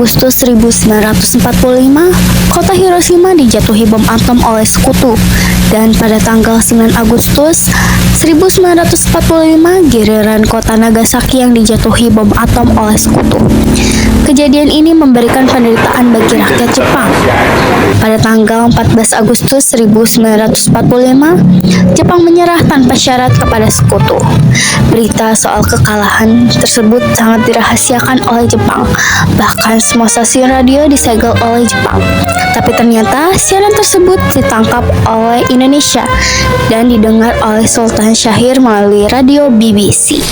Agustus 1945, kota Hiroshima dijatuhi bom atom oleh sekutu. Dan pada tanggal 9 Agustus 1945, giliran kota Nagasaki yang dijatuhi bom atom oleh sekutu. Kejadian ini memberikan penderitaan bagi rakyat Jepang. Pada tanggal 14 Agustus 1945, Jepang menyerah tanpa syarat kepada sekutu. Berita soal kekalahan tersebut sangat dirahasiakan oleh Jepang. Bahkan semua stasiun radio disegel oleh Jepang. Tapi ternyata siaran tersebut ditangkap oleh Indonesia dan didengar oleh Sultan Syahrir melalui radio BBC.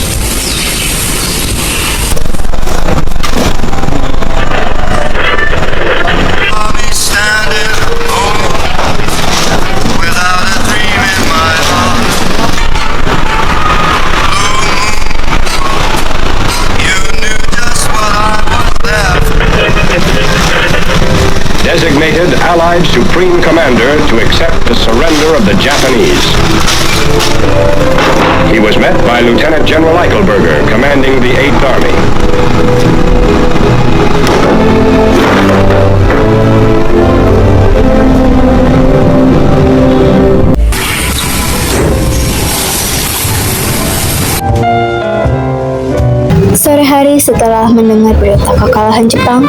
Designated Allied Supreme Commander to accept the surrender of the Japanese. He was met by Lieutenant General Eichelberger, commanding the 8th Army. Sore hari setelah mendengar berita kekalahan Jepang,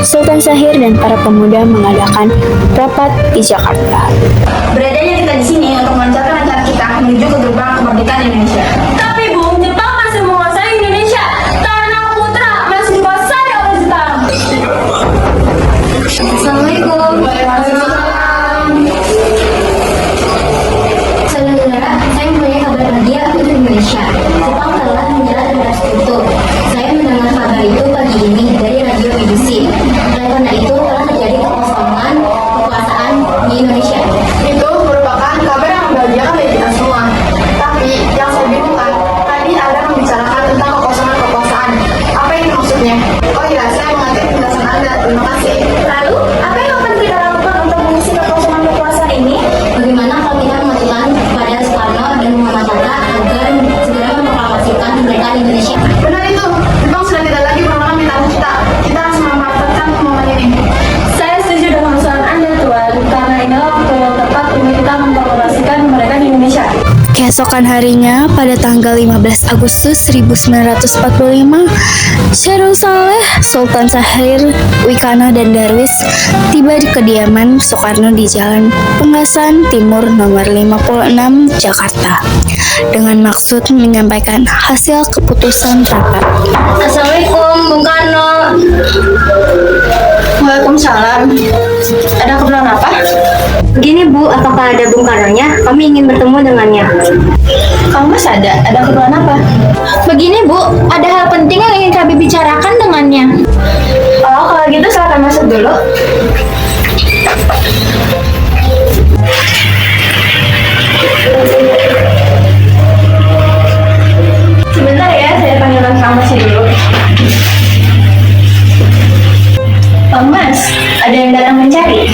Sultan Syahrir dan para pemuda mengadakan rapat di Jakarta. Beradanya kita di sini untuk melancarkan acara kita menuju ke gerbang kemerdekaan Indonesia. Tapi Bu, Jepang masih menguasai Indonesia. Tanah putra masih dikuasai oleh Jepang. Assalamualaikum. Waalaikumsalam. Saudara-saudara, saya mempunyai kabar bahagia untuk Indonesia. Jepang telah menyerah terhadap sekutu. Saya mendengar kabar itu pagi ini dari radio BBC. Oleh karena itu telah terjadi kekosongan kekuasaan di Indonesia. Itu merupakan kabar yang membahagiakan bagi kita semua. Tapi yang saya bingungkan, tadi ada membicarakan tentang kekosongan kekuasaan. Apa itu maksudnya? Oh iya, saya mengerti penjelasan Anda. Terima kasih. Lalu, apa yang akan kita lakukan untuk mengisi kekosongan kekuasaan ini? Bagaimana kalau kita mengajukan kepada Soekarno dan Muhammad Hatta agar segera memproklamasikan kemerdekaan Indonesia? Benar itu. Jepang sudah tidak lagi menolong kita. Kita harus memanfaatkan momen ini. Saya setuju dengan usulan Anda, Tuan, karena inilah waktu yang tepat untuk kita memproklamasikan kemerdekaan Indonesia. Keesokan harinya, pada tanggal 15 Agustus 1945, Syarul Saleh, Sultan Syahrir, Wikana, dan Darwis tiba di kediaman Soekarno di Jalan Pengasan Timur nomor 56, Jakarta, dengan maksud menyampaikan hasil keputusan rapat. Assalamualaikum, Bung Karno. Waalaikumsalam. Ada keperluan apa? Begini Bu, apakah ada Bung Karno-nya? Kami ingin bertemu dengannya. Kamu Mas ada keperluan apa? Begini Bu, ada hal penting yang ingin kami bicarakan dengannya. Oh, kalau gitu silakan masuk dulu. Sebentar ya, saya panggil Kang Mas dulu. Bang Mas, ada yang datang mencari?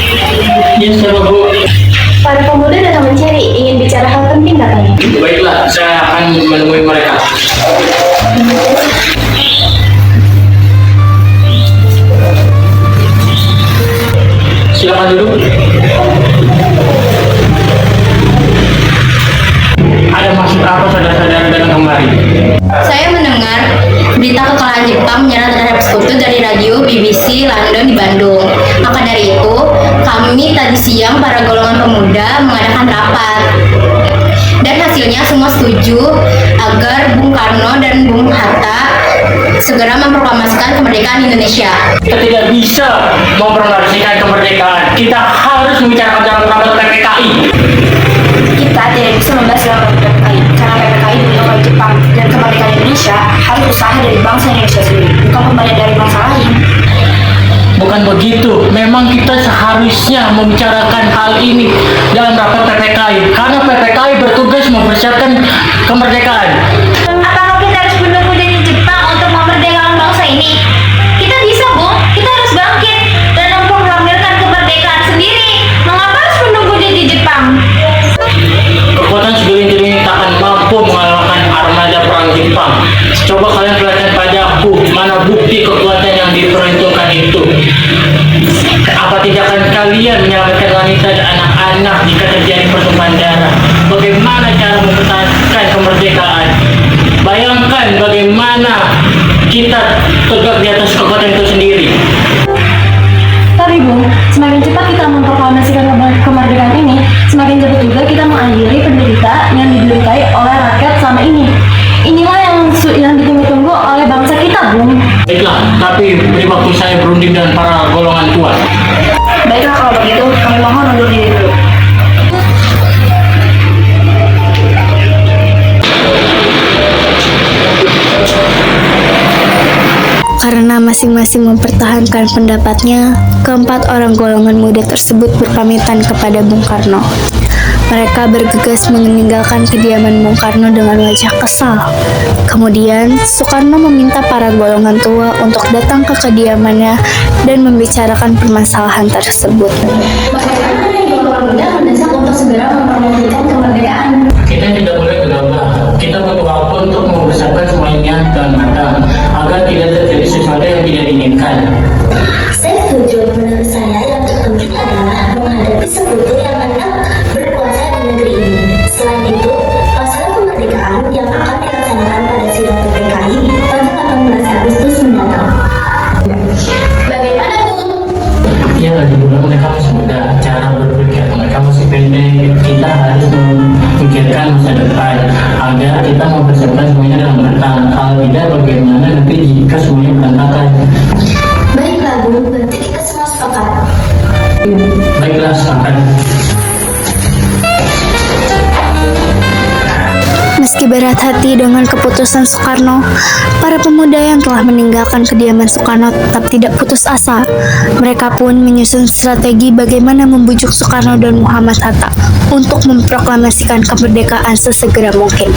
Ya, siapa Bu? Para pemuda datang mencari, ingin bicara hal penting katanya. Baiklah, saya akan menemui mereka. Silakan duduk. Ada maksud apa saudara-saudara datang kemari? Saya mendengar berita kekalahan Jepang menyerah terhadap sekutu dari radio BBC London di Bandung. Maka dari itu, kami tadi siang para golongan pemuda mengadakan rapat. Dan hasilnya semua setuju agar Bung Karno dan Bung Hatta segera memproklamasikan kemerdekaan Indonesia. Kita tidak bisa memproklamasikan kemerdekaan. Kita harus membicarakan dalam rapat PPKI. Kita tidak bisa membahas dalam PPKI karena PPKI dibentuk oleh Jepang dan kemerdekaan Indonesia harus usaha dari bangsa Indonesia sendiri, bukan pemberian dari bangsa lain. Bukan begitu. Memang kita seharusnya membicarakan hal ini dalam rapat PPKI karena PPKI bertugas mempersiapkan kemerdekaan. Apakah kita harus menunggu dari Jepang untuk memerdekakan bangsa ini? Kita bisa, Bung. Kita harus bangkit dan memproklamasikan kemerdekaan sendiri. Mengapa harus menunggu dari Jepang? Kekuatan segelintir ini tak akan mampu mengalahkan armada perang Jepang. Coba kalian perhatikan padaku, mana bukti kekuatan yang diperhitungkan itu. Apa tindakan kalian menyelamatkan wanita dan anak-anak jika terjadi pertumpahan darah? Bagaimana cara mempertahankan kemerdekaan? Bayangkan bagaimana kita tegak di atas kekuatan itu sendiri. Tapi Bung, semakin cepat kita memproklamasikan kemerdekaan ini, semakin cepat juga kita mengakhiri penderitaan yang dideritai oleh rakyat selama ini. Inilah yang ditunggu-tunggu oleh bangsa kita, Bung. Baiklah, tapi beri waktu saya berunding dengan para golongan tua. Baiklah kalau begitu, kami mohon undur diri dulu. Karena masing-masing mempertahankan pendapatnya, keempat orang golongan muda tersebut berpamitan kepada Bung Karno. Mereka bergegas meninggalkan kediaman Bung Karno dengan wajah kesal. Kemudian, Soekarno meminta para golongan tua untuk datang ke kediamannya dan membicarakan permasalahan tersebut. Bagaimana nih golongan muda mendesak untuk segera memproklamasikan kemerdekaan? Kita tidak boleh gegabah. Kita butuh waktu untuk mempersiapkan semuanya dengan matang agar tidak terjadi sesuatu yang tidak diinginkan. Saya setuju. Menurut saya yang terpenting adalah menghadapi sekutu yang hendak berkuasa di negeri ini. Selain itu, masalah kemerdekaan yang akan dilaksanakan pada sidang PPKI pada 18 Agustus mendatang. Bagaimana, Bung? Ya, lagi pula mereka masih muda, cara berpikir mereka masih pendek. Kita harus memikirkan masa depan agar kita mempersiapkan semuanya dengan matang. Kalau tidak, bagaimana nanti jika semuanya berantakan? Baiklah, Bung. Berarti kita semua sepakat. Baiklah, sepakat. Meski berat hati dengan keputusan Soekarno, para pemuda yang telah meninggalkan kediaman Soekarno tetap tidak putus asa. Mereka pun menyusun strategi bagaimana membujuk Soekarno dan Muhammad Hatta untuk memproklamasikan kemerdekaan sesegera mungkin.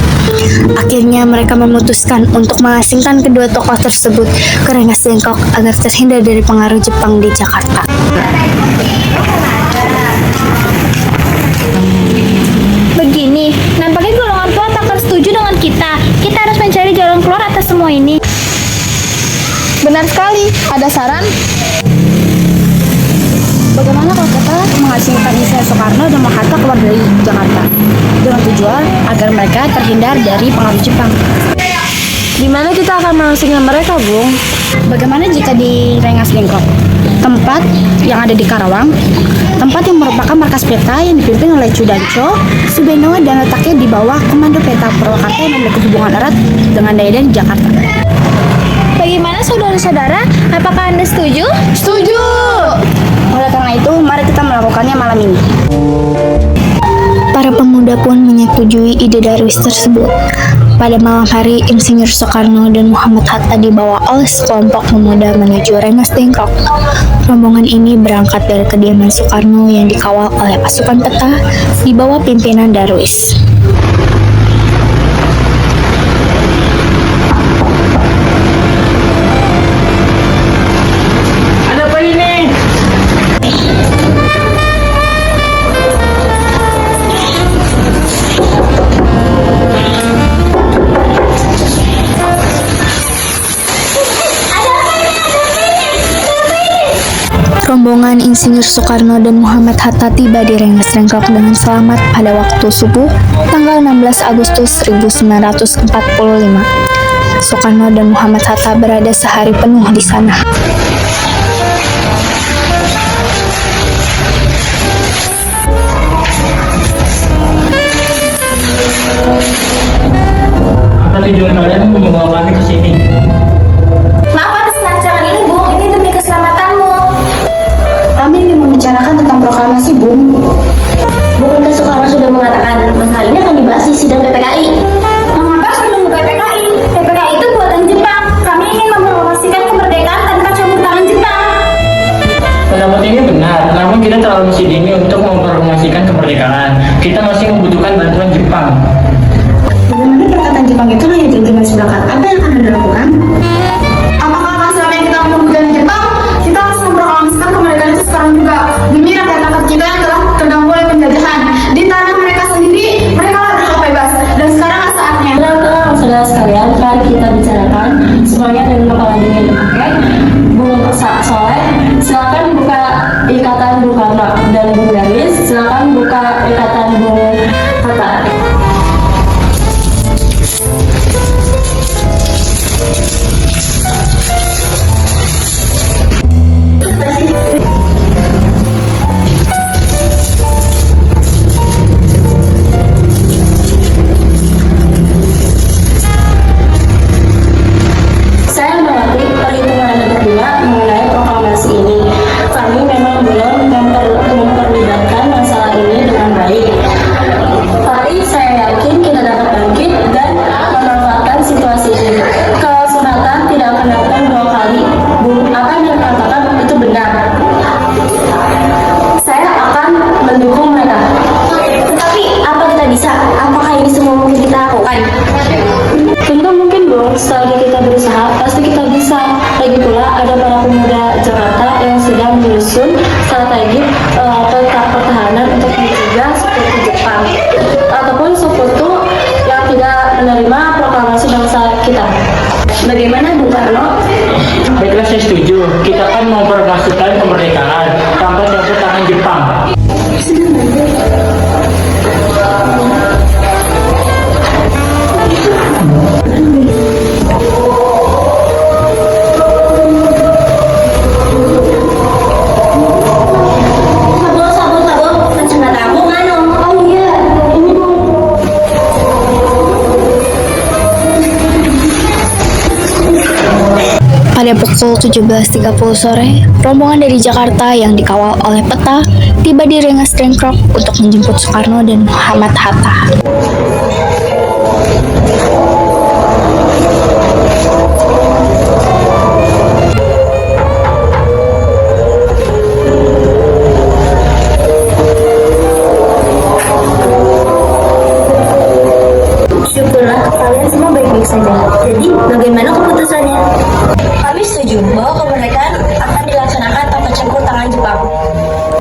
Akhirnya mereka memutuskan untuk mengasingkan kedua tokoh tersebut ke Rengas Dengklok agar terhindar dari pengaruh Jepang di Jakarta. Begini, nampaknya golongan tua tak setuju dengan kita. Kita harus mencari jalan keluar atas semua ini. Benar sekali, ada saran? Bagaimana kalau kita mengasingkan Insinyur Soekarno dan Hatta keluar dari Jakarta dengan tujuan agar mereka terhindar dari pengaruh Jepang? Di mana kita akan mengasingkan mereka, Bung? Bagaimana jika di Rengas Dengklok, tempat yang ada di Karawang, tempat yang merupakan markas peta yang dipimpin oleh Cudanco, Subeno, dan letaknya di bawah Komando Peta Purwakarta yang memiliki hubungan erat dengan Daedan Jakarta. Bagaimana saudara-saudara? Apakah Anda setuju? Setuju! Oleh karena itu, mari kita melakukannya malam ini. Para pemuda pun menyetujui ide Darwis tersebut. Pada malam hari, Insinyur Soekarno dan Muhammad Hatta dibawa oleh sekelompok pemuda menuju Rengas Dengklok. Rombongan ini berangkat dari kediaman Soekarno yang dikawal oleh pasukan peta di bawah pimpinan Darwis. Ada apa ini? Rombongan Insinyur Soekarno dan Muhammad Hatta tiba di Rengas Dengklok dengan selamat pada waktu subuh tanggal 16 Agustus 1945. Soekarno dan Muhammad Hatta berada sehari penuh di sana. Apa tujuan kalian membawa kami ke sini? Kenapa atas perancangan ini, Bung? Ini demi keselamatanmu. Kami ingin membicarakan tentang proklamasi, Bung. Bukankah Soekarno sudah mengatakan masalah ini akan dibahas di sidang PPKI? Mengapa harus menunggu PPKI? PPKI itu buatan Jepang. Kami ingin memproklamasikan kemerdekaan tanpa campur tangan Jepang. Pendapat ini benar, namun kita terlalu masih dini untuk memproklamasikan kemerdekaan. Kita masih membutuhkan bantuan Jepang. Bagaimana perkataan Jepang itu hanya genggaman sebelah kanan? Apa yang akan Anda lakukan? Apakah selama yang kita menunggu dari Jepang, kita harus memproklamasikan kemerdekaan itu sekarang juga demi rakyat-rakyat kita yang telah terganggu oleh penjajahan di tanah mereka sendiri, mereka berhak bebas dan sekarang saatnya. Tenang, saudara sekalian, mari kita bicarakan semuanya dengan kepala dingin, oke? Bung Soleh Silakan buka ikatan Bung Karno dan Bung Darwis. Silakan buka ikatan Bung Hatta. Saya mengerti perhitungan Anda berdua mengenai proklamasi ini. Kami memang belum memperlibatkan masalah ini dengan baik. Tapi saya yakin kita dapat bangkit dan memanfaatkan situasi ini. Kalau sunatan tidak akan datang dua kali, apa yang dikatakan itu benar. Saya akan mendukung mereka. Tetapi apa kita bisa? Apakah ini semua mungkin kita lakukan? Tentu mungkin dong, selagi kita berusaha, pasti kita bisa. Lagi pula ada para pemuda Jakarta yang sedang menyusun strategi pertahanan untuk mencegah seperti Jepang ataupun sekutu yang tidak menerima proklamasi bangsa kita. Bagaimana Bung Karno? Baiklah, saya setuju. Kita kan mau mempromosikan kemerdekaan tanpa campur tangan Jepang. Sabun, rencana tamu nganu. Oh iya, ini Bu. Pada pukul 17.30 sore, rombongan dari Jakarta yang dikawal oleh peta tiba di Rengas Dengklok untuk menjemput Soekarno dan Muhammad Hatta. Syukurlah kalian semua baik-baik saja. Jadi, bagaimana keputusannya? Kami setuju bahwa kemerdekaan akan dilaksanakan tanpa campur tangan Jepang.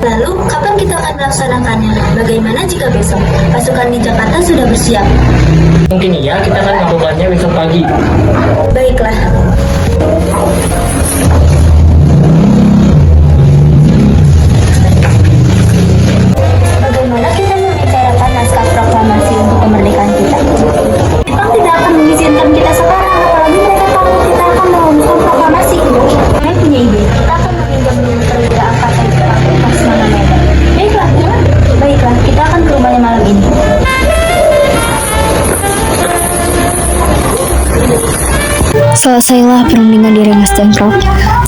Lalu, kapan kita akan melaksanakannya? Bagaimana jika besok pasukan di Jakarta sudah bersiap? Mungkin iya, kita akan melakukannya besok pagi. Baiklah. Bagaimana kita membicarakan naskah proklamasi untuk kemerdekaan kita? Jepang tidak akan mengizinkan kita sekarang, apalagi mereka tahu kita akan mengumumkan proklamasi. Saya punya ide. Kita akan meminjam perwira angkatan Jepang pas mana Medan. Baiklah, kita akan ke rumahnya malam ini. Selesailah perundingan di Rengas Dengklok.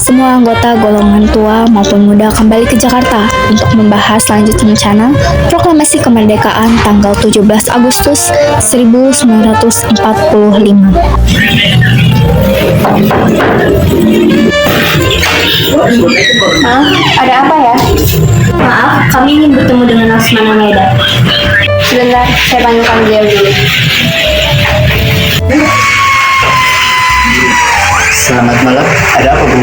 Semua anggota golongan tua maupun muda kembali ke Jakarta untuk membahas lanjut rencana proklamasi kemerdekaan tanggal 17 Agustus 1945. Maaf, ada apa ya? Maaf, kami ingin bertemu dengan Laksmana Medan. Sebentar, saya panggilkan beliau dulu. Selamat malam, ada apa Bu?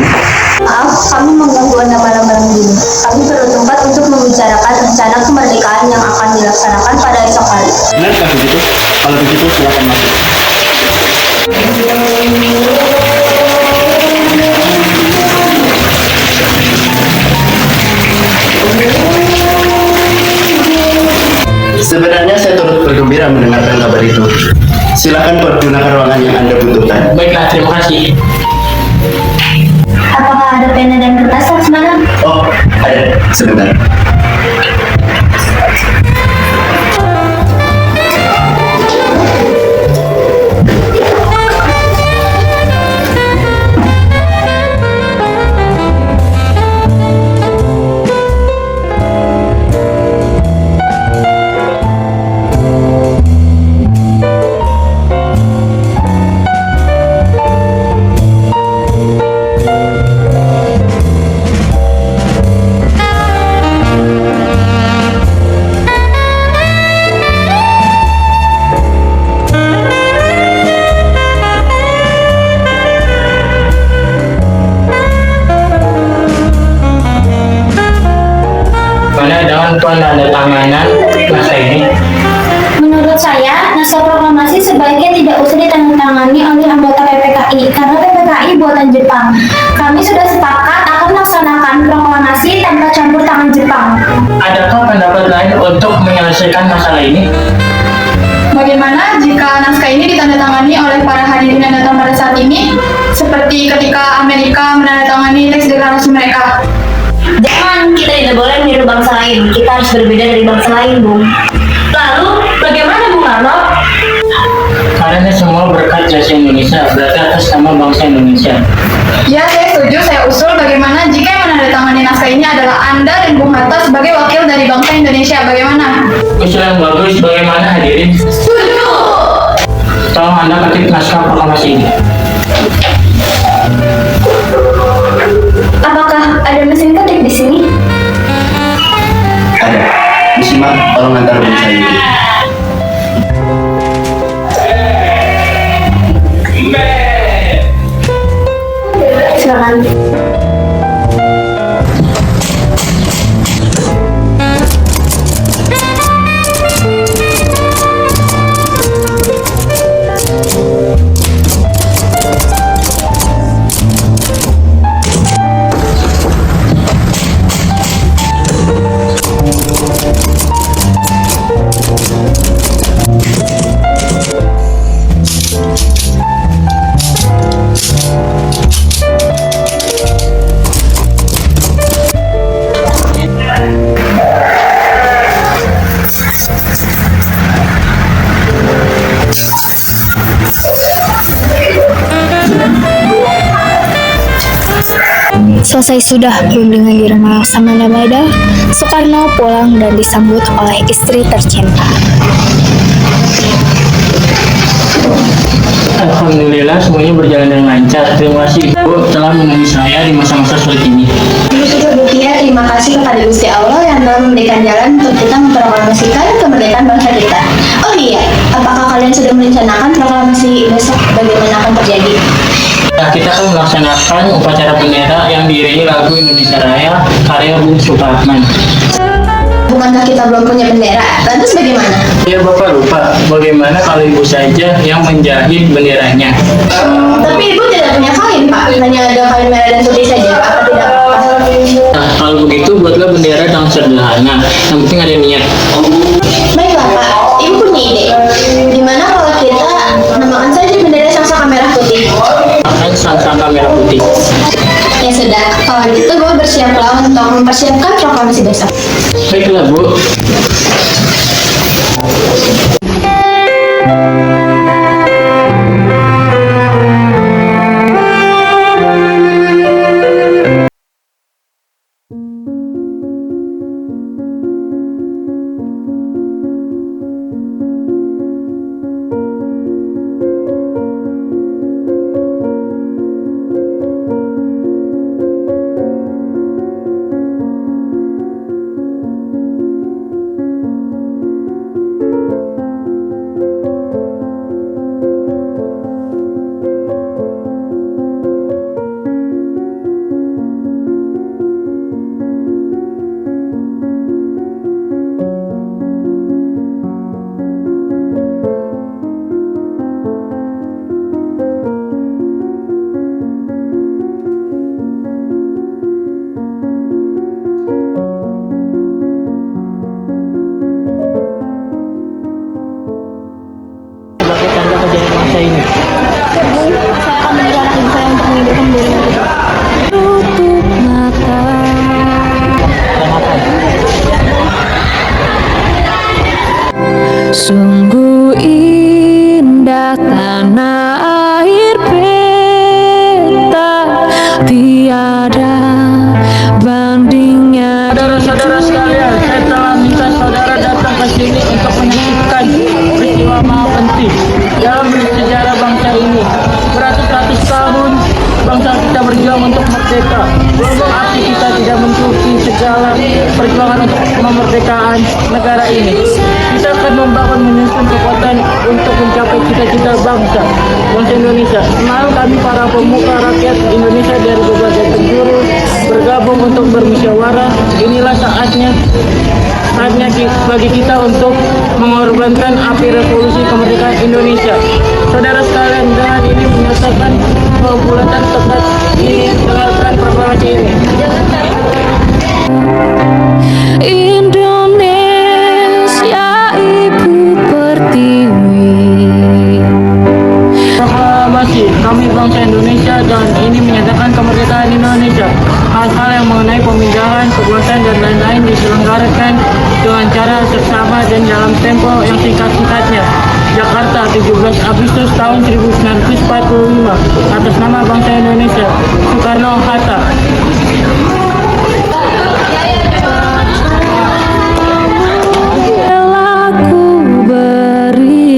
Maaf, kami mengganggu Anda malam-malam ini. Kami perlu tempat untuk membicarakan rencana kemerdekaan yang akan dilaksanakan pada esok hari. Benarkah begitu? Kalau begitu silakan masuk. Sebenarnya saya turut bergembira mendengarkan kabar itu. Silakan pergunakan ruangan yang Anda butuhkan. Baiklah, terima kasih. Apakah ada pena dan kertas Laksmana? Oh, ada. Sebentar. Tanda tanganan naskah ini? Menurut saya, naskah proklamasi sebaiknya tidak usah ditandatangani oleh anggota PPKI karena PPKI buatan Jepang. Kami sudah sepakat akan melaksanakan proklamasi proklamasi tanpa campur tangan Jepang. Adakah pendapat lain untuk menyelesaikan masalah ini? Bagaimana jika naskah ini ditandatangani oleh para hadirin yang datang pada saat ini, seperti ketika Amerika menandatangani teks deklarasi mereka? Jangan, kita tidak boleh meniru bangsa lain. Kita harus berbeda dari bangsa lain, Bung. Lalu, bagaimana Bung Karno? Karena semua berkat jasa Indonesia, berarti atas nama bangsa Indonesia. Ya, saya setuju. Saya usul bagaimana jika yang menandatangani naskah ini adalah Anda dan Bung Hatta sebagai wakil dari bangsa Indonesia. Bagaimana? Usul yang bagus, bagaimana hadirin? Setuju! Tolong Anda ketik naskah proklamasi ini. Apakah ada mesin ketik di sini? Ada. Bisma, tolong antar bung saya ini. Silakan. Selesai sudah perundingan di rumah Laksamana Maeda, Soekarno pulang dan disambut oleh istri tercinta. Alhamdulillah semuanya berjalan dengan lancar. Terima kasih Ibu telah menemani saya di masa-masa sulit ini. Ibu juga berpikir terima kasih kepada Gusti Allah yang telah memberikan jalan untuk kita memproklamasikan kemerdekaan bangsa kita. Oh iya, apakah kalian sudah merencanakan proklamasi besok bagaimana akan terjadi? Nah, kita akan melaksanakan upacara bendera yang diiringi lagu Indonesia Raya karya Bung Supratman. Bukankah kita belum punya bendera? Lantas bagaimana? Ya Bapak lupa, bagaimana kalau Ibu saja yang menjahit benderanya? Tapi Ibu tidak punya kain, Pak. Hanya ada kain merah dan putih saja. Apa tidak apa-apa? Nah, kalau begitu buatlah bendera yang sederhana, yang penting ada niat. Baiklah, Pak. Ibu punya ide. Gimana kalau kita namakan saja bendera Sangsaka Merah Putih? Akan Sangsaka Merah Putih. Ya sudah, kalau gitu gue bersiaplah untuk mempersiapkan proklamasi besok. Baiklah Bu. Sebagai tanda kejayaan bangsa ini. Saya akan menyerahkan ibu saya untuk mengibarkan bendera merah putih. Sungguh indah tanah air beta, tiada bandingnya. Saudara-saudara sekalian, saya telah minta saudara datang ke sini untuk menyaksikan peristiwa maha penting dalam sejarah bangsa ini. Beratus-ratus tahun bangsa kita berjuang untuk merdeka. Tapi kita tidak mengikuti segala perjuangan untuk kemerdekaan negara ini. Kita akan membangun menyusun kekuatan untuk mencapai cita-cita bangsa Indonesia. Semalam kami para pemuka rakyat Indonesia dari berbagai penjuru bergabung untuk bermusyawarah. Inilah saatnya bagi kita untuk mengorbankan api revolusi kemerdekaan Indonesia. Saudara sekalian, dengan ini menyelesaikan pembulatan tepat ini, dengarkan proklamasi ini. pemindahan kekuasaan dan lain-lain diselenggarakan dengan cara seksama dan dalam tempo yang singkat-singkatnya. Jakarta, 17 Agustus tahun 1945. Atas nama bangsa Indonesia, Soekarno-Hatta. Rela ku beri.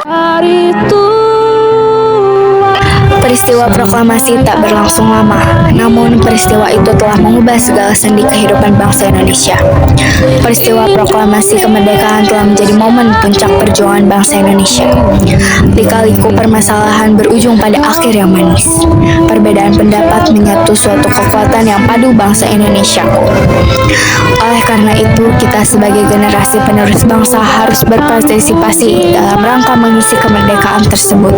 Hari tua. Peristiwa proklamasi tak berlangsung lama, namun peristiwa itu telah mengubah segala sendi kehidupan bangsa Indonesia. Peristiwa proklamasi kemerdekaan telah menjadi momen puncak perjuangan bangsa Indonesia. Lika-liku permasalahan berujung pada akhir yang manis. Perbedaan pendapat menyatu suatu kekuatan yang padu bangsa Indonesia. Oleh karena itu, kita sebagai generasi penerus bangsa harus berpartisipasi dalam rangka mengisi kemerdekaan tersebut,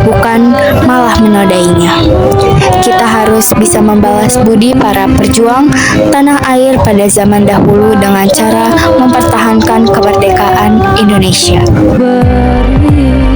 bukan malah menodainya. Kita harus bisa membalas budi para pejuang tanah air pada zaman dahulu dengan cara mempertahankan kemerdekaan Indonesia. Beri